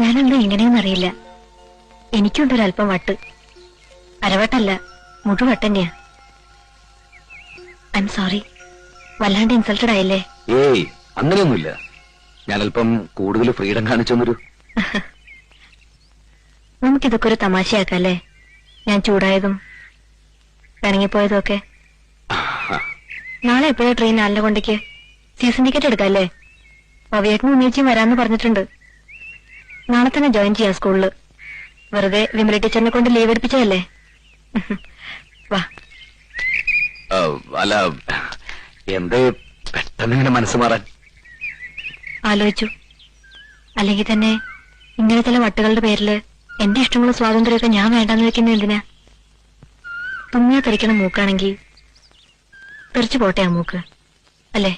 ഞാനെന്താ ഇങ്ങനെയെന്നറിയില്ല. എനിക്കുണ്ടൊരല്പം വട്ട്. അരവട്ടല്ല, മുഴുവട്ട് തന്നെയാ. I am sorry. വല്ലാണ്ട് ഇൻസൾട്ടഡ് ആയില്ലേ? ഏയ്, അങ്ങനെയൊന്നുമില്ല. ഞാനല്പം കൂടുതൽ ഫ്രീഡം കാണിച്ചൊന്നൊരു. നമുക്കിതൊക്കെ ഒരു തമാശയാക്കല്ലേ? ഞാൻ ചൂടായതും പിണങ്ങിപ്പോയതും ഒക്കെ. നാളെ എപ്പോഴാ ട്രെയിൻ ആലിനെക്കൊണ്ടേക്ക്? സീസൺ ടിക്കറ്റ് എടുക്കാല്ലേ? പവിയേട്ടനും ഉമ്മേച്ചിയും വരാന്ന് പറഞ്ഞിട്ടുണ്ട്. നാളെ തന്നെ ജോയിൻ ചെയ്യാം സ്കൂളില്. വെറുതെ വിമല ടീച്ചറിനെ കൊണ്ട് ലീവ് എടുപ്പിച്ചതല്ലേ? വാ. അല്ല, എന്തേ പെട്ടെന്ന് ഇങ്ങനെ മനസ്സ് മാറാൻ? ആലോചിച്ചു. അല്ലെങ്കിൽ തന്നെ ഇങ്ങനെ ചില വട്ടുകളുടെ പേരില് എന്റെ ഇഷ്ടമുള്ള സ്വാതന്ത്ര്യമൊക്കെ ഞാൻ വേണ്ടാന്ന് വെക്കുന്ന എന്തിനാ? തുമ്മിയാ തെറിക്കണ മൂക്കാണെങ്കിൽ തെറിച്ചു പോട്ടെ ആ മൂക്ക്, അല്ലേ?